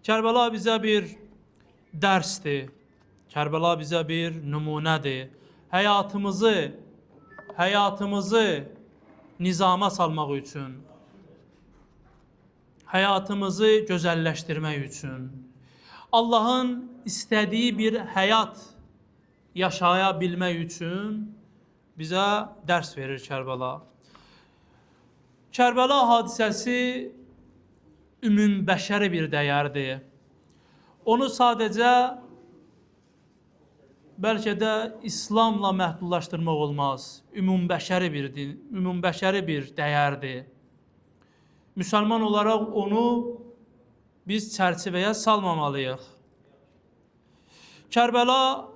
Kərbəla bizə bir dərsdir. Kərbəla bizə bir nümunədir. Həyatımızı nizama salmaq üçün, həyatımızı gözəlləşdirmək üçün, Allahın istədiyi bir həyat yaşaya bilmək üçün bizə dərs verir Kərbəla. Kərbəla hadisəsi ümumbəşəri bir dəyərdir. Onu sadəcə bəlkə də İslamla məhdudlaşdırmaq olmaz. Ümumbəşəri bir dəyərdir. Müsəlman olaraq onu biz çərçivəyə salmamalıyıq. Kərbəla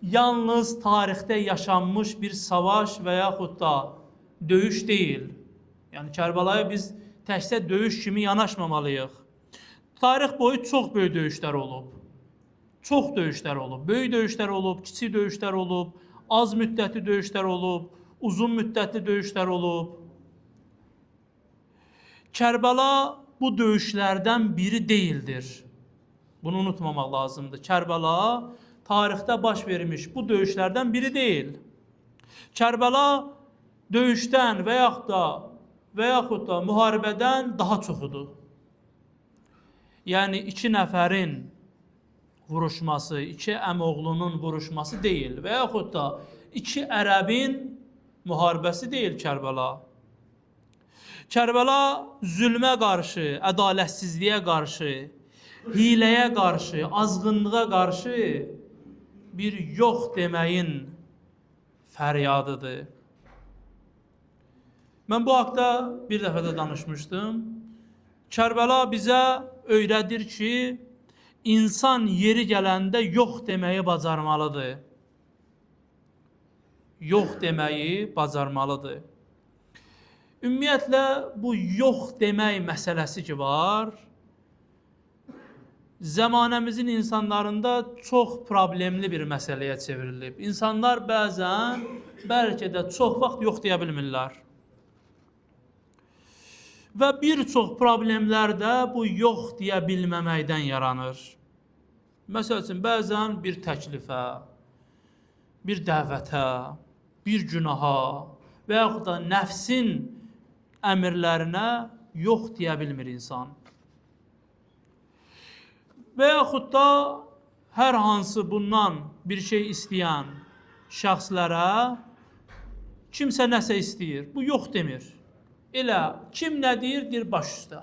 yalnız tarixdə yaşanmış bir savaş və yaxud da döyüş deyil. Yəni Kərbəlaya biz təkcə döyüş kimi yanaşmamalıyıq. Tarix boyu çox böyük döyüşlər olub. Çox döyüşlər olub. Böyük döyüşlər olub, kiçik döyüşlər olub, az müddətli döyüşlər olub, uzun müddətli döyüşlər olub. Kərbəla bu döyüşlərdən biri deyildir. Bunu unutmamaq lazımdır. Kərbəla tarixdə baş vermiş bu döyüşlərdən biri deyil. Kərbəla döyüşdən və yaxud da müharibədən daha çoxudur. Yəni iki nəfərin vuruşması, iki əmoğlunun vuruşması deyil və yaxud da iki ərəbin müharibəsi deyil Kərbəla. Kərbəla zülmə qarşı, ədalətsizliyə qarşı, hiləyə qarşı, azğınlığa qarşı bir yox deməyin fəryadıdır. Mən bu haqda bir dəfə də danışmışdım. Kərbəla bizə öyrədir ki, insan yeri gələndə yox deməyi bacarmalıdır. Yox deməyi bacarmalıdır. Ümumiyyətlə, bu yox demək məsələsi ki var, zamanəmizin insanlarında çox problemli bir məsələyə çevrilib. İnsanlar bəzən, bəlkə də çox vaxt yox deyə bilmirlər. Və bir çox problemlər də bu yox deyə bilməməkdən yaranır. Məsəl üçün, bəzən bir təklifə, bir dəvətə, bir günaha və yaxud da nəfsin əmrlərinə yox deyə bilmir insan. Və yaxud da hər hansı bundan bir şey istəyən şəxslərə kimsə nəsə istəyir, bu yox demir. Elə kim nə deyir, deyir baş üstə.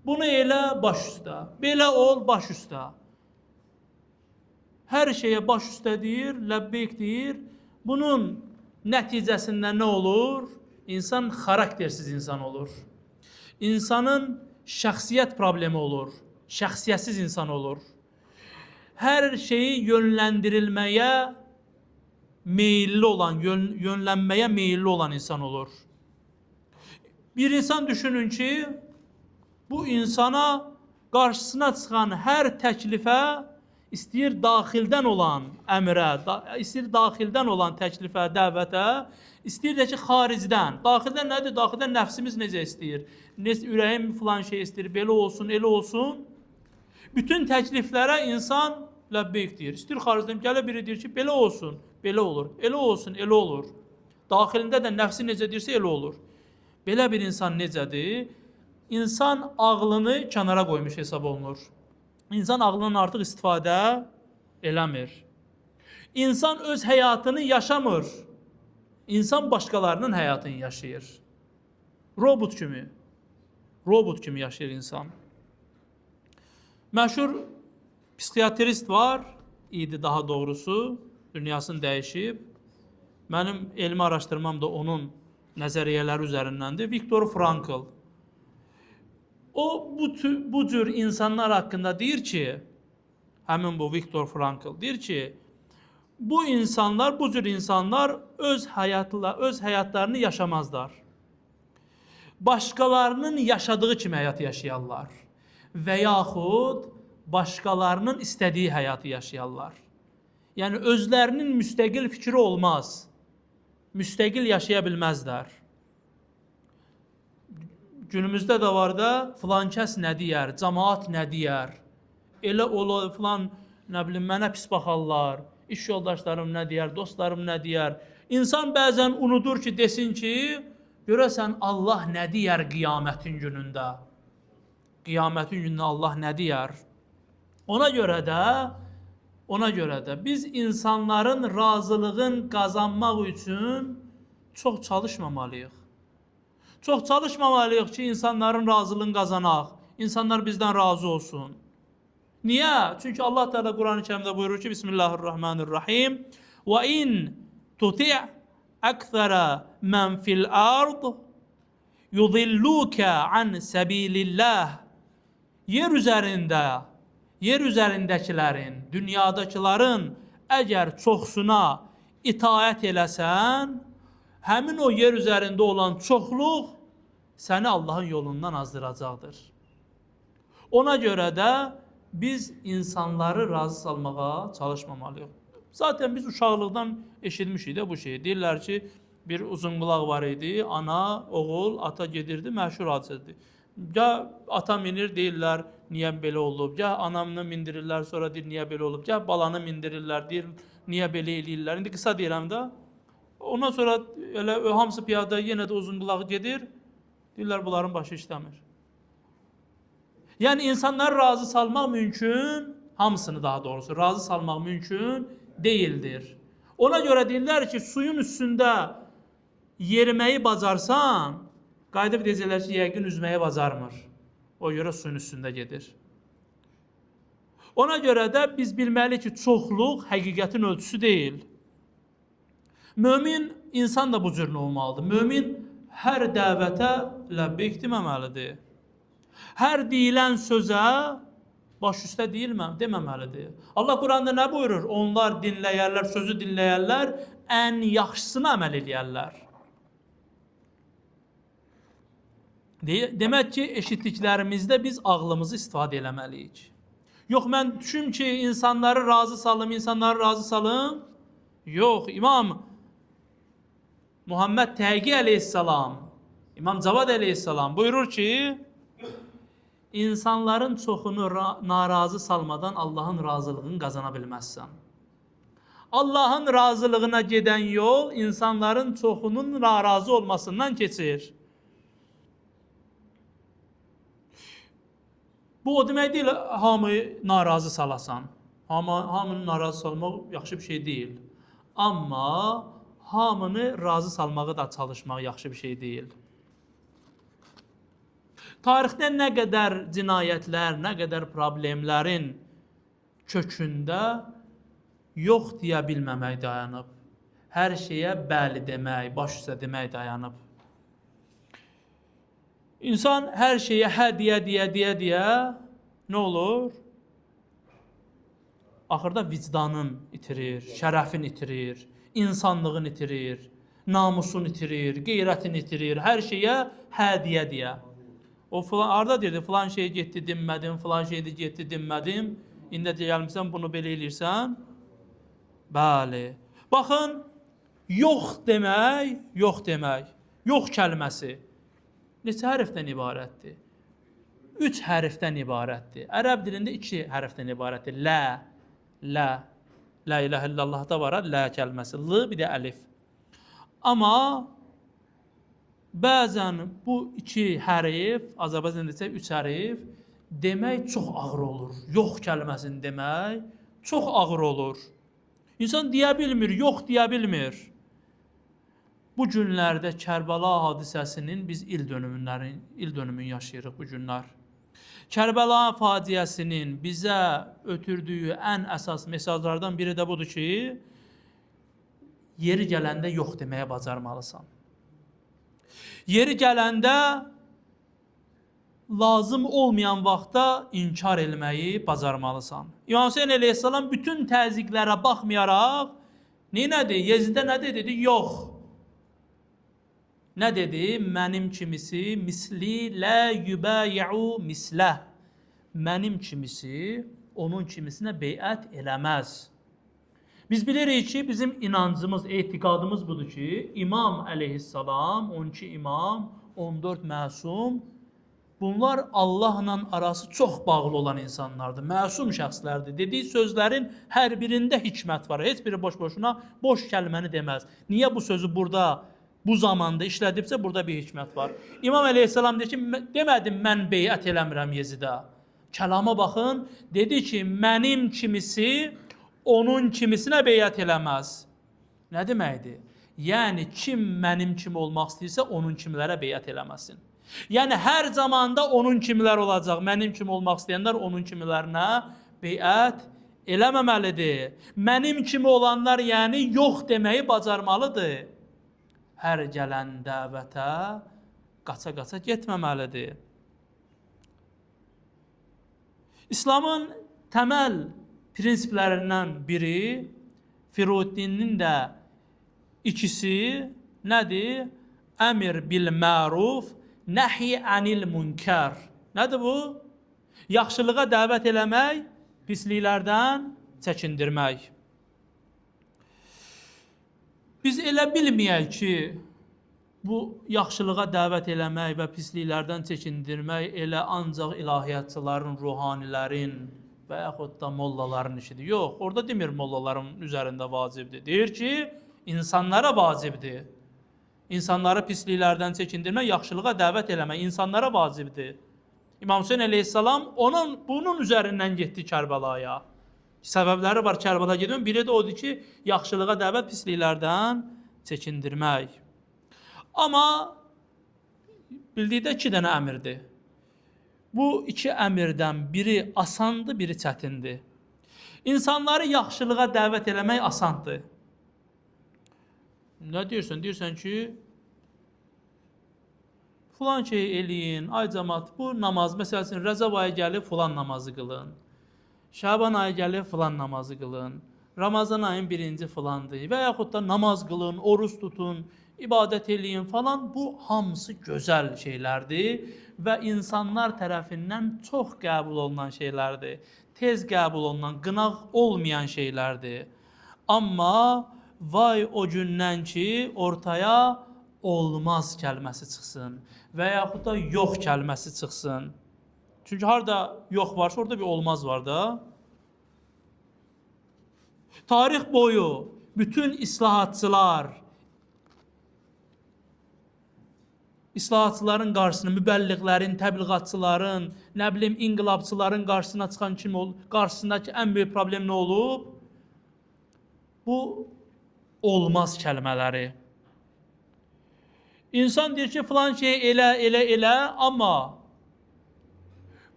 Bunu elə baş üstə, belə ol baş üstə. Hər şeyə baş üstə deyir, ləbbeyk deyir. Bunun nəticəsində nə olur? İnsan xaraktersiz insan olur. İnsanın şəxsiyyət problemi olur. Şəxsiyyətsiz insan olur. Hər şeyi yönləndirilməyə meyilli olan, yönlənməyə meyilli olan insan olur. Bir insan düşünün ki, bu insana qarşısına çıxan hər təklifə, istəyir daxildən olan əmrə, istəyir daxildən olan təklifə, dəvətə, istəyir də ki, xaricdən. Daxildən nədir? Daxildən nəfsimiz necə istəyir? Ürəyim filan şey istəyir, belə olsun, elə olsun. Bütün təkliflərə insan ləbbeyk deyir. İstəyir xaricdən gələ biri deyir ki, belə olsun, belə olur, elə olsun, elə olur. Daxilində də nəfsi necə deyirsə, elə olur. Belə bir insan necədir? İnsan ağlını kənara qoymuş hesab olunur. İnsan ağlının artıq istifadə eləmir. İnsan öz həyatını yaşamır. İnsan başqalarının həyatını yaşayır. Robot kimi yaşayır insan. Məşhur psixiyatrist var, idi daha doğrusu, dünyasını dəyişib. Mənim elmi araşdırmam da onun nəzəriyyələri üzərindəndir. Viktor Frankl. O, bu cür insanlar haqqında deyir ki, həmin bu Viktor Frankl deyir ki, bu cür insanlar öz həyatlarını yaşamazlar. Başqalarının yaşadığı kimi həyat yaşayarlar. Və yaxud başqalarının istədiyi həyatı yaşayarlar. Yəni, özlərinin müstəqil fikri olmaz. Müstəqil yaşaya bilməzlər. Günümüzdə də var da, filan kəs nə deyər, cəmaat nə deyər, elə ola filan, nə bilim, mənə pis baxarlar, iş yoldaşlarım nə deyər, dostlarım nə deyər. İnsan bəzən unudur ki, desin ki, görəsən Allah nə deyər qiyamətin günündə? Qiyamətin günündə Allah nə deyər? Ona görə də biz insanların razılığın qazanmaq üçün çox çalışmamalıyıq. Çox çalışmamalıyıq ki, insanların razılığını qazanaq. İnsanlar bizdən razı olsun. Niyə? Çünki Allah Teala Quran-ı Kərimdə buyurur ki, Bismillahirrahmanirrahim. Və in tuti' akthara men fil ard yudilluka an sabilillah. Yer üzərindəkilərin, dünyadakilərin əgər çoxsuna itaət eləsən, həmin o yer üzərində olan çoxluq səni Allahın yolundan azdıracaqdır. Ona görə də biz insanları razı salmağa çalışmamalıyıq. Zaten biz uşaqlıqdan eşitmişik də bu şeyi. Deyirlər ki, bir uzunqulaq var idi, ana, oğul, ata gedirdi, məşhur hadisədir. Ya ata minir, deyirlər, niyə belə olub, ya anamını mindirirlər, sonra deyir, niyə belə olub, ya balanı mindirirlər, deyir, niyə belə eləyirlər. İndi qısa deyirəm də. Ondan sonra elə hamısı piyada yenə də uzun qulağı gedir. Deyirlər, bunların başı işləmir. Yəni insanları razı salmaq mümkün, hamısını daha doğrusu razı salmaq mümkün deyildir. Ona görə deyirlər ki, suyun üstündə yeriməyi bacarsan, qayıdıb deyəcəklər ki, yəqin üzməyi bacarmır. O görə suyun üstündə gedir. Ona görə də biz bilməliyik ki, çoxluq həqiqətin ölçüsü deyil. Mömin insan da bu cür olmalıdır. Mömin hər dəvətə ləbbeyk deməməlidir. Hər deyilən sözə baş üstə deməməlidir. Allah Quranda nə buyurur? Onlar dinləyərlər, sözü dinləyərlər, ən yaxşısını əməl edərlər. Demək ki, eşitdiklərimizdə biz ağlımızı istifadə eləməliyik. Yox, mən düşüm ki, insanları razı salım. Yox, İmam Muhammed Təqi əleyhissalam, İmam Cavad əleyhissalam buyurur ki, insanların çoxunu narazı salmadan Allahın razılığını qazana bilməzsən. Allahın razılığına gedən yol insanların çoxunun narazı olmasından keçir. Bu o demək deyil, hamıyı narazı salasan. Hamını narazı salmaq yaxşı bir şey deyil. Amma hamını razı salmağı da çalışmaq yaxşı bir şey deyil. Tarixdə nə qədər cinayətlər, nə qədər problemlərin kökündə yox deyə bilməmək dayanıb. Hər şeyə bəli demək, baş üstə demək dayanıb. İnsan hər şeyə hə deyə nə olur? Axırda vicdanın itirir, şərəfin itirir, insanlığın itirir, namusun itirir, qeyrətin itirir, hər şeyə hə deyə. O arada deyirdi, filan şey getdi dinmədim, filan şeydi getdi dinmədim, indi gəlmişsən bunu belə eləyirsən. Bəli. Baxın, yox demək, yox kəlməsi neçə hərfdən ibarətdir? 3 hərfdən ibarətdir. Ərəb dilində 2 hərfdən ibarətdir. La ilahə illallahda var, la kəlməsi, l, bir də əlif. Amma bəzən bu 2 hərf, Azərbaycan desək 3 hərf demək çox ağır olur. Yox kəlməsini demək çox ağır olur. İnsan deyə bilmir, yox deyə bilmir. Bu günlərdə Kərbəla hadisəsinin biz il dönümünü yaşayırıq bu günlər. Kərbəla faciəsinin bizə ötürdüyü ən əsas mesajlardan biri də budur ki, yeri gələndə yox deməyə bacarmalısan. Yeri gələndə lazım olmayan vaxtda inkar etməyi bacarmalısan. İmam Hüseyin əleyhissalam bütün təzyiqlərə baxmayaraq nədir? Yezidə nə dedi? Yox. Nə dedi? Mənim kimisi misli lə yübəyi'u misləh. Mənim kimisi onun kimisinə beyət eləməz. Biz bilirik ki, bizim inancımız, etiqadımız budur ki, İmam əleyhissalam, 12 imam, 14 məsum Bunlar Allahla arası çox bağlı olan insanlardır, məsum şəxslərdir. Dediyi sözlərin hər birində hikmət var. Heç biri boş-boşuna boş kəlməni deməz. Niyə bu sözü burada, bu zamanda işlədibsə, burada bir hikmət var. İmam Əleyhisselam deyir ki, demədim mən beyət eləmirəm Yezidə. Kəlama baxın, dedi ki, mənim kimisi onun kimisinə beyət eləməz. Nə deməkdir? Yəni, kim mənim kimi olmaq istəyirsə, onun kimlərə beyət eləməsin. Yəni, hər zamanda onun kimlər olacaq. Mənim kimi olmaq istəyənlər onun kimilərinə beyət eləməməlidir. Mənim kimi olanlar, yəni, yox deməyi bacarmalıdır. Hər gələn dəvətə qaça-qaça getməməlidir. İslamın təməl prinsiplərindən biri, Firuddinin də ikisi nədir? Əmr bil məruf, nəhi anil münkər. Nədir bu? Yaxşılığa dəvət eləmək, pisliklərdən çəkindirmək. Biz elə bilməyək ki, bu yaxşılığa dəvət eləmək və pisliklərdən çəkindirmək elə ancaq ilahiyyatçıların, ruhanilərin və yaxud da mollaların işidir. Yox, orada demir mollaların üzərində vacibdir. Deyir ki, insanlara vacibdir. İnsanları pisliklərdən çəkindirmək, yaxşılığa dəvət eləmək insanlara vacibdir. İmam Hüseyin əleyhissalam bunun üzərindən getdi Kərbəlaya. Səbəbləri var Kərbəlaya gedin. Biri də odur ki, yaxşılığa dəvət, pisliklərdən çəkindirmək. Amma bildikdə 2 dənə əmirdir. Bu 2 əmirdən biri asandır, biri çətindir. İnsanları yaxşılığa dəvət eləmək asandır. Nə deyirsən? Deyirsən ki, filan şey eləyin, ay cəmaat, bu namaz, məsəl üçün, Rəzəb ayı gəlib, filan namazı qılın. Şaban ayı gəlib, filan namazı qılın. Ramazan ayın 1-ci filandır. Və yaxud da namaz qılın, oruç tutun, ibadət eləyin falan. Bu hamısı gözəl şeylərdir və insanlar tərəfindən çox qəbul olunan şeylərdir. Tez qəbul olunan, qınaq olmayan şeylərdir. Amma vay o gündən ki, ortaya olmaz kəlməsi çıxsın və yaxud da yox kəlməsi çıxsın. Çünki harada yox varsa, orada bir olmaz var da. Tarix boyu bütün İslahatçıların qarşısına, mübəlliğlərin, təbliğatçıların, nə bilim, inqilabçıların qarşısına çıxan kim olub? Qarşısındakı ən böyük problem nə olub? Bu olmaz kəlmələri. İnsan deyir ki, filan şey elə, amma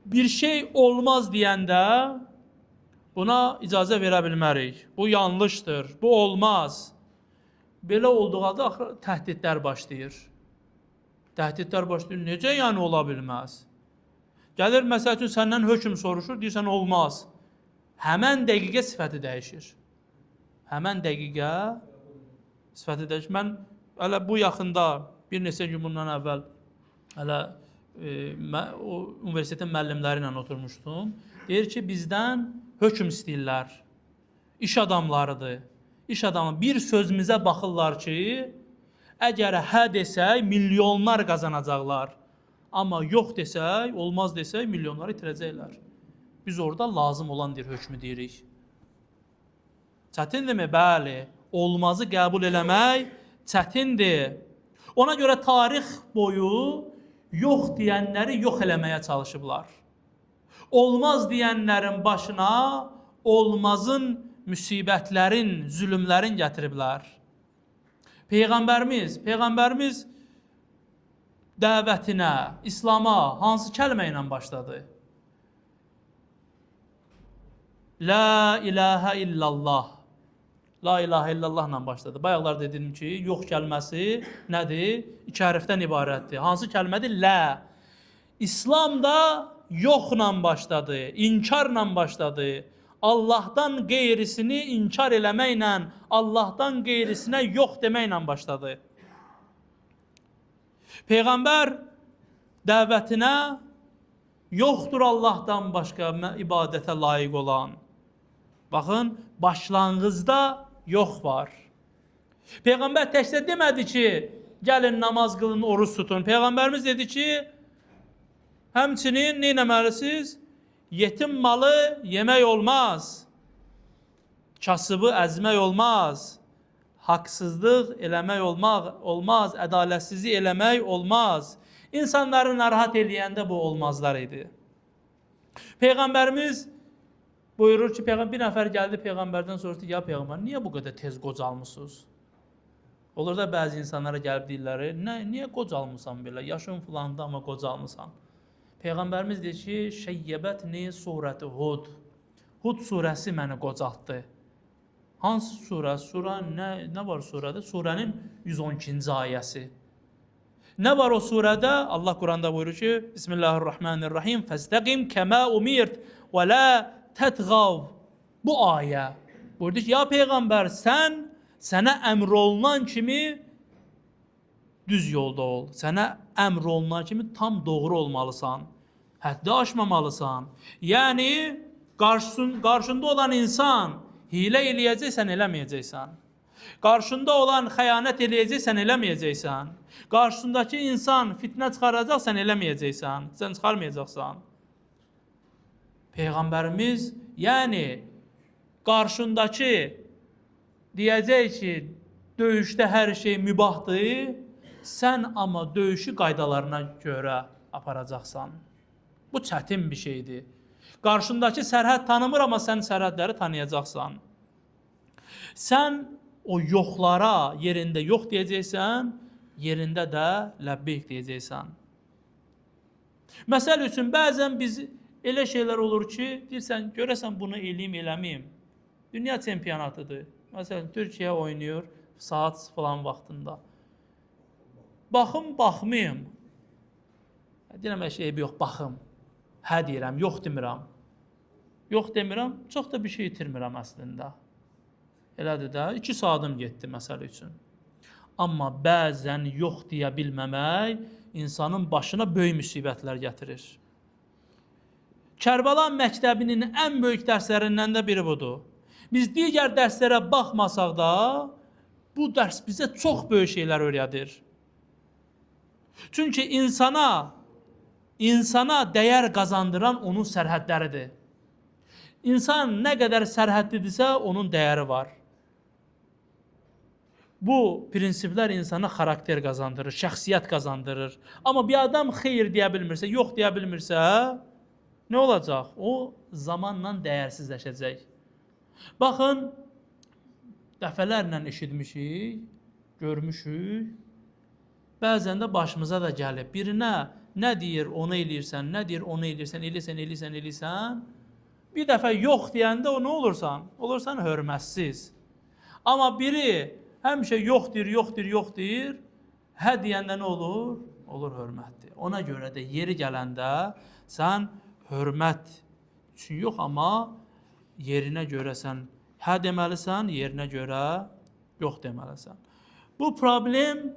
bir şey olmaz deyəndə buna icazə verə bilmərik. Bu yanlışdır, bu olmaz. Belə olduğu halda təhdidlər başlayır. Təhdidlər başlayır, necə yəni ola bilməz? Gəlir, məsəl üçün, səndən hökm soruşur, deyirsən, olmaz. Həmən dəqiqə sifəti dəyişir. Həmən dəqiqə sifəti dəyişir. Mən hələ bu yaxında, bir neçə gün bundan əvvəl, hələ o universitetin müəllimləri ilə oturmuşdum. Deyir ki, bizdən hökm istəyirlər. İş adamlarıdır. İş adamı bir sözümüzə baxırlar ki, əgər hə desək, milyonlar qazanacaqlar. Amma yox desək, olmaz desək, milyonlar itirəcəklər. Biz orada lazım olan bir hökmü deyirik. Çətindirmi? Bəli. Olmazı qəbul eləmək çətindir. Ona görə tarix boyu yox deyənləri yox eləməyə çalışıblar. Olmaz deyənlərin başına olmazın müsibətlərin, zülümlərin gətiriblər. Peyğəmbərimiz dəvətinə, İslama hansı kəlmə ilə başladı? La ilahə illallah. La ilahə illallah ilə başladı. Bayaqlar dedim ki, yox kəlməsi nədir? 2 hərfdən ibarətdir. Hansı kəlmədir? Lə. İslam da yoxla başladı, inkarla başladı. Allahdan qeyrisini inkar eləməklə, Allahdan qeyrisinə yox deməklə başladı. Peyğəmbər dəvətinə yoxdur Allahdan başqa ibadətə layiq olan. Baxın, başlanğıcda yox var. Peyğəmbər təkcə demədi ki, gəlin namaz qılın, oruç tutun. Peyğəmbərimiz dedi ki, Həmçinin nə etməlisiniz? Yetim malı yemək olmaz. Kasıbı əzmək olmaz. Haqsızlıq eləmək olmaz. Ədalətsizlik eləmək olmaz. İnsanları narahat eləyəndə bu olmazlar idi. Peyğəmbərimiz buyurur ki, bir nəfər gəldi Peyğəmbərdən soruşdu, ya Peyğəmbər, niyə bu qədər tez qocalmısınız? Olur da bəzi insanlara gəlib deyirlər, niyə qocalmısan belə? Yaşın filandı amma qocalmısan. Peyğəmbərimiz deyir ki, şəyyəbətni surəti Hud. Hud surəsi məni qocaltdı. Hansı surə? Surə nə var surədə? Surənin 112-ci ayəsi. Nə var o surədə? Allah Quranda buyurur ki, Bismillahirrahmanirrahim. Fəstəqim kəmə umirt və lə tətğav. Bu ayə. Buyurdu ki, ya Peyğəmbər, sənə əmr olunan kimi düz yolda ol. Sənə əmr olunan kimi tam doğru olmalısan. Həddi aşmamalısan. Yəni, qarşında olan insan hilə eləyəcəksən, eləməyəcəksən. Qarşında olan xəyanət eləyəcəksən, eləməyəcəksən. Qarşındakı insan fitnə çıxaracaqsan, eləməyəcəksən. Sən çıxarmayacaqsan. Peyğəmbərimiz, yəni, qarşındakı deyəcək ki, döyüşdə hər şey mübahdır, sən amma döyüşü qaydalarına görə aparacaqsan. Bu çətin bir şeydir. Qarşındakı sərhəd tanımır, amma sən sərhədləri tanıyacaqsan. Sən o yoxlara yerində yox deyəcəksən, yerində də ləbbeyk deyəcəksən. Məsəl üçün, bəzən biz elə şeylər olur ki, deyirsən, görəsən bunu eləyim, eləməyim. Dünya çempionatıdır. Məsələn, Türkiyə oynayır saat falan vaxtında. Baxmayım. Deyirəm, eybi yox, baxım. Hə deyirəm, yox demirəm. Yox demirəm, çox da bir şey itirmirəm əslində. Elədir də, 2 saatim getdi məsələ üçün. Amma bəzən yox deyə bilməmək insanın başına böyük müsibətlər gətirir. Kərbəla məktəbinin ən böyük dərslərindən də biri budur. Biz digər dərslərə baxmasaq da, bu dərs bizə çox böyük şeylər öyrədir. Çünki insana dəyər qazandıran onun sərhədləridir. İnsan nə qədər sərhədlidirsə, onun dəyəri var. Bu prinsiplər insana xarakter qazandırır, şəxsiyyət qazandırır. Amma bir adam xeyir deyə bilmirsə, yox deyə bilmirsə, nə olacaq? O zamanla dəyərsizləşəcək. Baxın, dəfələrlə eşitmişik, görmüşük, bəzən də başımıza da gəlib. Birinə nə deyir, onu eləyirsən, nə deyir, onu eləyirsən. Bir dəfə yox deyəndə o nə olursan? Olursan hörmətsiz. Amma biri həmişə yox deyir, hə deyəndə nə olur? Olur hörmətdir. Ona görə də yeri gələndə sən hörmət üçün yox, amma yerinə görə sən hə deməlisən, yerinə görə yox deməlisən. Bu problem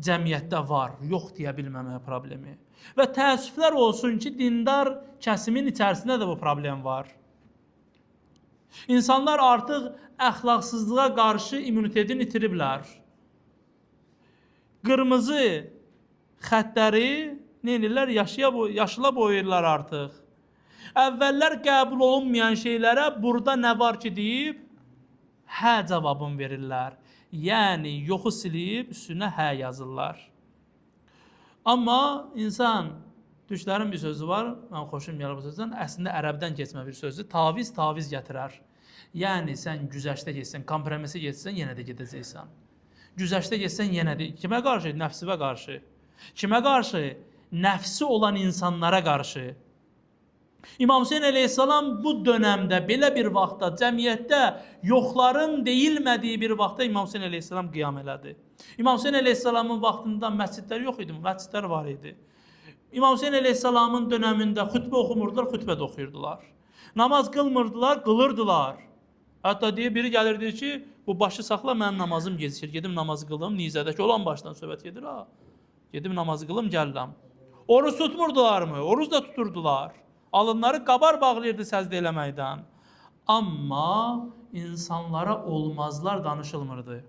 cəmiyyətdə var, yox deyə bilməmək problemi. Və təəssüflər olsun ki, dindar kəsimin içərisində də bu problem var. İnsanlar artıq əxlaqsızlığa qarşı immunitetini itiriblər. Qırmızı xəttləri neynirlər? Yaşıla boyayırlar artıq. Əvvəllər qəbul olunmayan şeylərə burada nə var ki deyib, hə cavabını verirlər. Yəni, yoxu silib, üstünə hə yazırlar. Amma insan, düşlərin bir sözü var, mən xoşum gəlir bu sözdən, əslində ərəbdən keçmə bir sözdür, taviz gətirər. Yəni, sən güzəşdə geçsən, kompromisə geçsən, yenə də gedəcəksən. Güzəşdə geçsən, yenə də, kimə qarşı? Nəfsivə qarşı. Kimə qarşı? Nəfsi olan insanlara qarşı. İmam Hüseyin əleyhissalam bu dönəmdə, belə bir vaxtda, cəmiyyətdə yoxların deyilmədiyi bir vaxtda İmam Hüseyin əleyhissalam qiyam elədi. İmam Hüseyin əleyhissalamın vaxtında məscidlər yox idi, məscidlər var idi. İmam Hüseyin əleyhissalamın dönəmində xütbə oxumurdular, xütbə də oxuyurdular. Namaz qılmırdılar, qılırdılar. Hətta biri gəlir deyir ki, bu başı saxla, mənim namazım gecikir, gedim namazı qılım, nizədəki olan başdan söhbət gedir, ha. Gedim namazı qılım, gəlirəm. Oruç tutmurdular mı? Oruç da tuturdular. Alınları qabar bağlayırdı səzdə eləməkdən. Amma insanlara olmazlar danışılmırdı.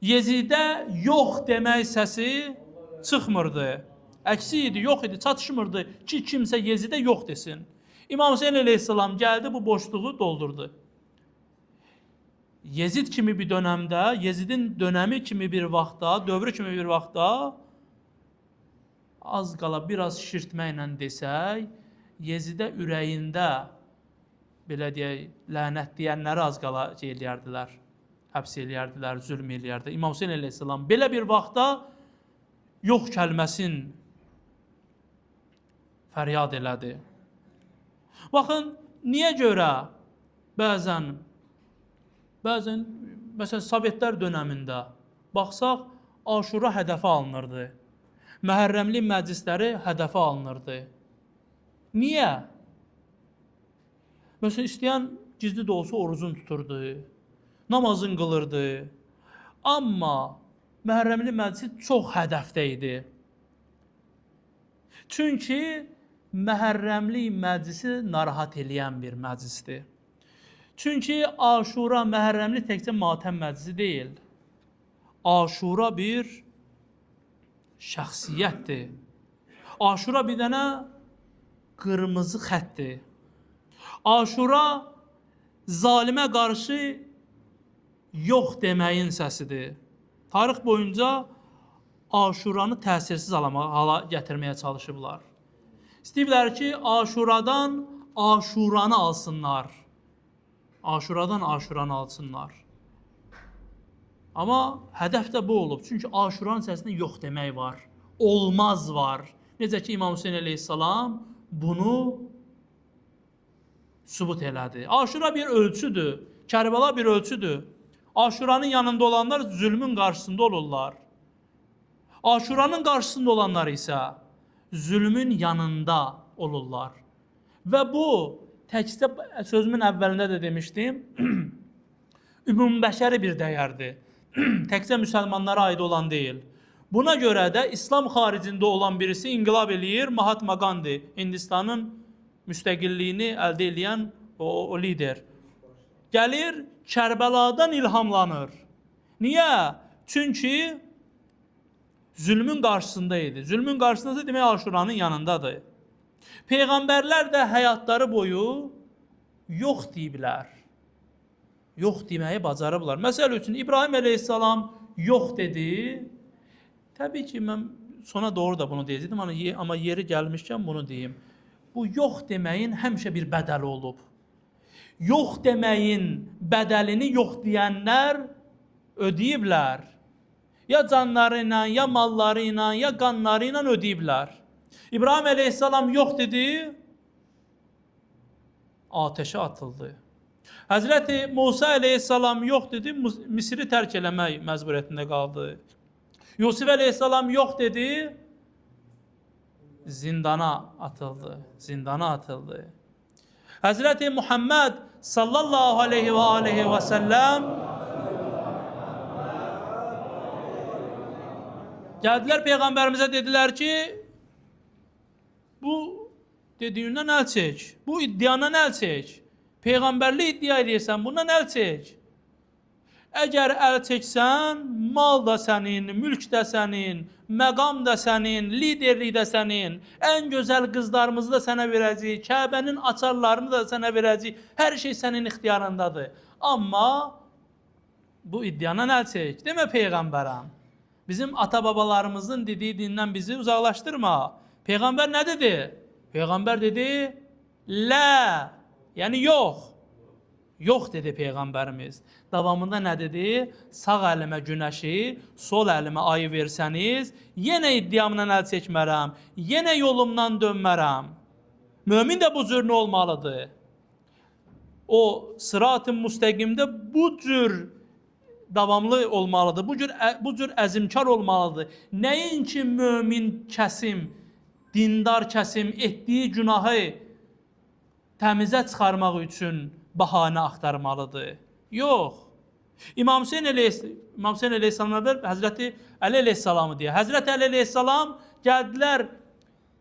Yezidə yox demək səsi çıxmırdı. Əksi idi, yox idi, çatışmırdı ki, kimsə Yezidə yox desin. İmam Hüseyin əleyhissalam gəldi, bu boşluğu doldurdu. Yezid kimi bir dönəmdə, Yezidin dönəmi kimi bir vaxtda, dövrü kimi bir vaxtda az qala biraz şişirtməklə desək, Yezidə ürəyində belə deyək, lənət deyənləri az qala eləyərdilər, həbs eləyərdilər, zülm eləyərdilər. İmam Hüseyin əleyhissalam belə bir vaxtda yox kəlməsin fəryad elədi. Baxın, niyə görə bəzən məsələn Sovetlər dönəmində baxsaq Aşura hədəfə alınırdı. Məhərrəmli məclisləri hədəfə alınırdı. Niyə? Məsələn istəyən gizli də olsa orucun tuturdu, namazın qılırdı. Amma Məhərrəmli məclisi çox hədəfdə idi. Çünki Məhərrəmli məclisi narahat eləyən bir məclisdir. Çünki Aşura Məhərrəmli təkcə matəm məclisi deyil. Aşura bir şəxsiyyətdir. Aşura bir dənə qırmızı xətdir. Aşura zalimə qarşı yox deməyin səsidir. Tarix boyunca Aşuranı təsirsiz hala gətirməyə çalışıblar. İstəyiblər ki, Aşuradan Aşuranı alsınlar. Aşuradan Aşuranı alsınlar. Amma hədəf də bu olub. Çünki Aşuranın səsində yox demək var. Olmaz var. Necə ki, İmam Hüseyin əleyhissalam bunu sübut elədi. Aşura bir ölçüdür. Kərbəla bir ölçüdür. Aşuranın yanında olanlar zülmün qarşısında olurlar. Aşuranın qarşısında olanlar isə zülmün yanında olurlar. Və bu, təkcə sözümün əvvəlində də demişdim, ümumbəşəri bir dəyərdir. Təkcə müsəlmanlara aid olan deyil. Buna görə də İslam xaricində olan birisi inqilab eləyir, Mahatma Gandhi, Hindistanın müstəqilliyini əldə edən o lider. Gəlir, Kərbəladan ilhamlanır. Niyə? Çünki zülmün qarşısında idi. Zülmün qarşısında demək Aşuranın yanındadır. Peyğəmbərlər də həyatları boyu yox deyiblər. Yox deməyi bacarıblar. Məsəl üçün İbrahim əleyhissalam yox dedi. Təbii ki, mən sona doğru da bunu deyəcəkdim, amma yeri gəlmişkən bunu deyim. Bu yox deməyin həmişə bir bədəli olub. Yox deməyin bədəlini yox deyənlər ödəyiblər. Ya canları ilə, ya malları ilə, ya qanları ilə ödəyiblər. İbrahim əleyhissalam yox dedi, ateşə atıldı. Həzrəti Musa əleyhissalam yox dedi, Misri tərk eləmək məcburiyyətində qaldı. Yusuf əleyhissalam yox dedi, zindana atıldı. Zindana atıldı. Həzrəti Muhammed sallallahu aleyhi və səlləm gəldilər Peyğəmbərimizə dedilər ki, bu dediyindən əl çək, bu iddiadan əl çək. Peyğəmbərli iddia edirsən, bundan əl çək. Əgər əl çəksən, mal da sənin, mülk də sənin, məqam da sənin, liderlik də sənin, ən gözəl qızlarımızı da sənə verəcək, Kəbənin açarlarını da sənə verəcək, hər şey sənin ixtiyarındadır. Amma bu iddiadan əl çək, demə Peyğəmbərəm. Bizim ata-babalarımızın dediyi dindən bizi uzaqlaşdırma. Peyğəmbər nə dedi? Peyğəmbər dedi, lə, yəni yox. Yox dedi Peyğəmbərimiz. Davamında nə dedi? Sağ əlimə günəşi, sol əlimə ayı versəniz, yenə iddiamdan əl çəkmərəm, yenə yolumdan dönmərəm. Mömin də bu cür nə olmalıdır? O sırat-ı müstəqimdə bu cür davamlı olmalıdır, bu cür əzimkar olmalıdır. Nəinki mömin kəsim, dindar kəsim etdiyi günahı təmizə çıxarmaq üçün bahanə axtarmalıdır. Yox. İmam Hüseyin əleyhissalam əvvəl Həzrəti Əli əleyhissalamı deyir. Həzrəti Əli əleyhissalam gəldilər,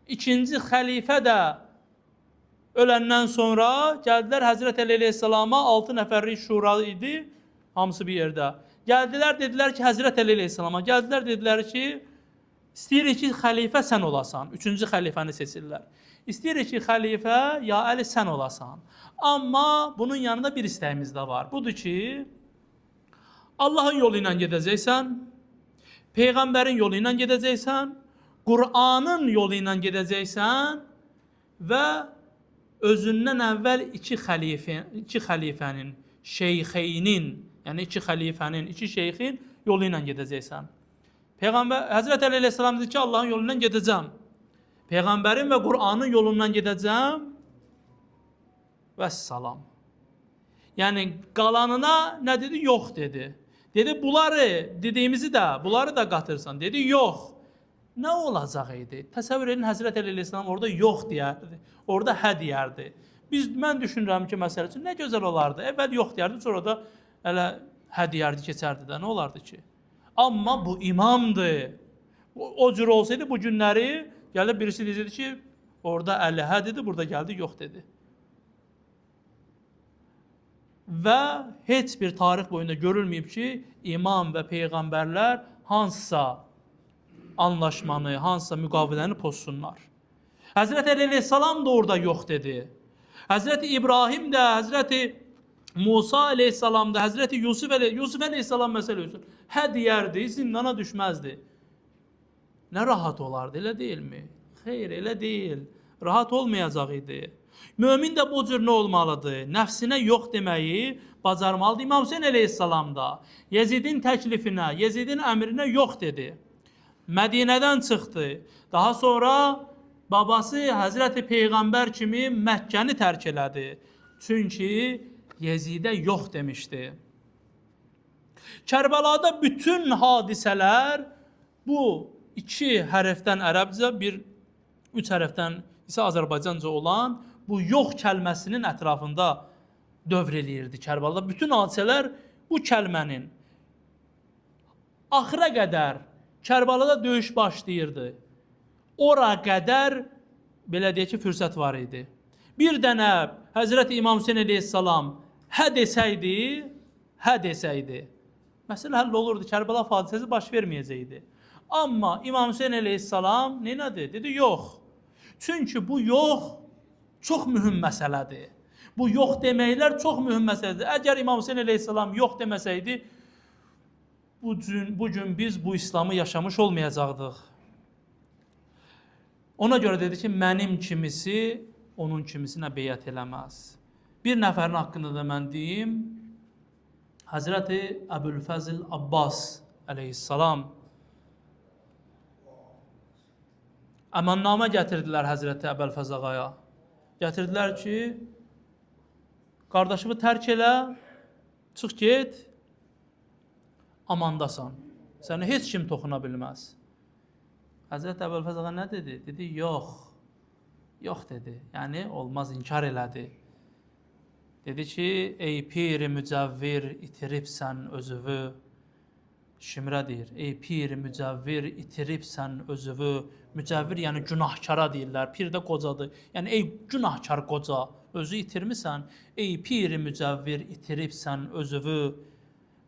ikinci xəlifə də öləndən sonra gəldilər Həzrəti Əli əleyhissalama 6 nəfərlik şura idi, hamısı bir yerdə. Gəldilər, dedilər ki, Həzrəti Əli əleyhissalama, gəldilər, dedilər ki, İstəyirik ki, xəlifə sən olasan. Üçüncü xəlifəni seçirlər. İstəyirik ki, xəlifə ya Əli sən olasan. Amma bunun yanında bir istəyimiz də var. Budur ki, Allahın yolu ilə gedəcəksən, Peyğəmbərin yolu ilə gedəcəksən, Qur'anın yolu ilə gedəcəksən və özündən əvvəl iki xəlifənin, şeyxeynin, yəni iki xəlifənin, iki şeyxin yolu ilə gedəcəksən. Peyğəmbər Həzrət Əli əleyhissalam dedi ki, Allahın yolundan gedəcəm. Peyğəmbərin və Qur'anın yolundan gedəcəm. Vəssalam. Yəni qalanına nə dedi? Yox dedi. Dedi bunları, dediyimizi də, bunları da qatırsan. Dedi yox. Nə olacaq idi? Təsəvvür edin, Həzrət Əli əleyhissalam orada yox deyərdi. Orada hə deyərdi. Mən düşünürəm ki, məsələ üçün nə gözəl olardı. Əvvəl yox deyərdi, sonra da elə hə deyərdi, keçərdi də. Nə olardı ki? Amma bu imamdır. O cür olsaydı bu günləri gəlib birisi deyirdi ki, orada Əli hə dedi, burada gəldi yox dedi. Və heç bir tarix boyunda görülməyib ki, imam və peyğəmbərlər hansısa anlaşmanı, hansısa müqaviləni pozsunlar. Həzrət Əli əleyhissalam da orada yox dedi. Həzrət İbrahim də, Həzrət Musa əleyhissalam da, Həzrət Yusuf əleyhissalam məsələ üçün hə deyərdi, zindana düşməzdi. Nə rahat olardı, elə deyilmi? Xeyr, elə deyil. Rahat olmayacaq idi. Mömin də bu cür nə olmalıdır? Nəfsinə yox deməyi bacarmalıdır. İmam Hüseyin əleyhissalam da Yezidin təklifinə, Yezidin əmrinə yox dedi. Mədinədən çıxdı. Daha sonra babası Həzrəti Peyğəmbər kimi Məkkəni tərk elədi. Çünki Yezidə yox demişdi. Kərbəlada bütün hadisələr bu iki hərfdən ərəbcə, üç hərfdən isə Azərbaycanca olan bu yox kəlməsinin ətrafında dövr eləyirdi Kərbəlada. Bütün hadisələr bu kəlmənin. Axıra qədər Kərbəlada döyüş başlayırdı. Ora qədər, belə deyək ki, fürsət var idi. Bir dənə Həzrəti İmam Hüseyin əleyhissalam hə desəydi, məsələ həll olurdu, Kərbəla hadisəsi baş verməyəcəkdi. Amma İmam Hüseyin əleyhissalam neynədir? Dedi, yox. Çünki bu yox çox mühüm məsələdir. Bu yox deməklər çox mühüm məsələdir. Əgər İmam Hüseyin əleyhissalam yox deməsəydi, bu gün biz bu İslamı yaşamış olmayacaqdıq. Ona görə dedi ki, mənim kimisi onun kimisinə beyət eləməz. Bir nəfərin haqqında da mən deyim, Həzrəti Əbülfəzl Abbas əleyhissalam əmannamə gətirdilər Həzrəti Əbülfəzl ağaya. Gətirdilər ki, qardaşımı tərk elə, çıx get, amandasan. Səni heç kim toxuna bilməz. Həzrəti Əbülfəzl ağa nə dedi? Dedi, yox. Yox dedi. Yəni, olmaz, inkar elədi. Dedi ki, ey pir-i mücəvvir itiribsən özüvü. Şimrə deyir, ey pir-i mücəvvir itiribsən özüvü. Mücəvvir yəni günahkara deyirlər, pir də qocadır. Yəni, ey günahkar qoca, özü itirmisən. Ey pir-i mücəvvir itiribsən özüvü.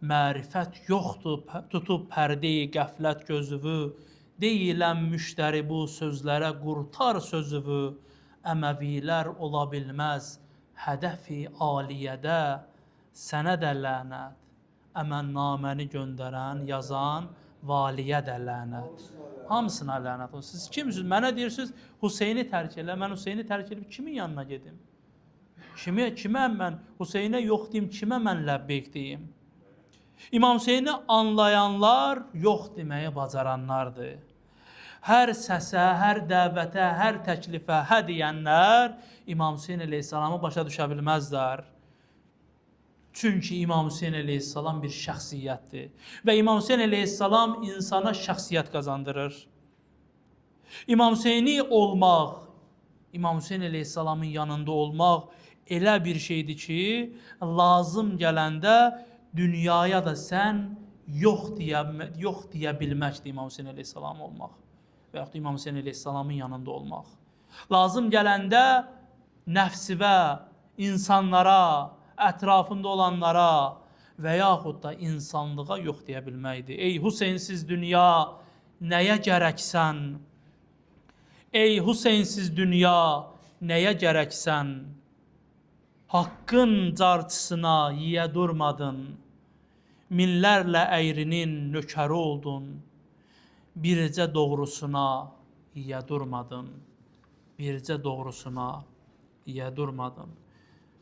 Mərifət yoxdur, tutub pərdeyi qəflət gözüvü. Deyilən müştəri bu sözlərə qurtar sözüvü. Əməvilər ola bilməz. Hədəfi aliyədə sənə də lənət. Əmənnaməni göndərən, yazan valiyə də lənət. Hamısına lənət olsun. Siz kimsiniz? Mənə deyirsiniz, Hüseyni tərk elə. Mən Hüseyni tərk edib kimin yanına gedim? Kimə mən Hüseynə yox deyim, kimə mən ləbbeyk deyim? İmam Hüseyni anlayanlar yox deməyə bacaranlardır. Hər səsə, hər dəvətə, hər təklifə hə deyənlər İmam Hüseyin əleyhissalamı başa düşə bilməzlər. Çünki İmam Hüseyin əleyhissalam bir şəxsiyyətdir. Və İmam Hüseyin əleyhissalam insana şəxsiyyət qazandırır. İmam Hüseyni olmaq, İmam Hüseyin əleyhissalamın yanında olmaq elə bir şeydir ki, lazım gələndə dünyaya da sən yox deyə bilməkdir İmam Hüseyin əleyhissalam olmaq. Və yaxud da İmam Hüseyin əleyhissalamın yanında olmaq. Lazım gələndə nəfsivə, insanlara, ətrafında olanlara və yaxud da insanlığa yox deyə bilməkdir. Ey Hüseynsiz dünya nəyə gərəksən? Ey Hüseynsiz dünya, nəyə gərəksən? Haqqın carçısına yiyə durmadın, minlərlə əyrinin nökəri oldun, bircə doğrusuna yiyə durmadın, bircə doğrusuna yiyə durmadın.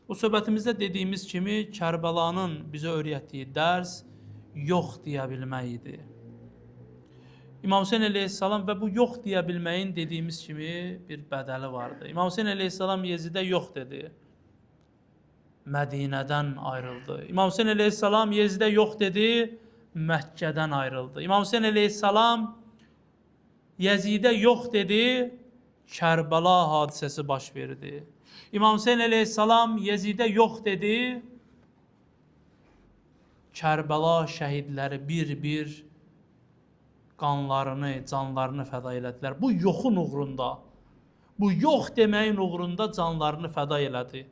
Bu söhbətimizdə dediyimiz kimi Kərbəlanın bizə öyrətdiyi dərs yox deyə bilmək idi. İmam Hüseyn əleyhissalam və bu yox deyə bilməyin dediyimiz kimi bir bədəli vardı. İmam Hüseyn əleyhissalam Yezidə yox dedi. Mədinədən ayrıldı. İmam Hüseyn əleyhissalam Yezidə yox dedi. Məkkədən ayrıldı. İmam Hüseyn əleyhissalam Yezidə yox dedi. Kərbəla hadisəsi baş verdi. İmam Hüseyn əleyhissalam Yezidə yox dedi. Kərbəla şəhidləri bir-bir qanlarını, canlarını fəda elədilər. Bu yoxun uğrunda, bu yox deməyin uğrunda canlarını fəda elədi.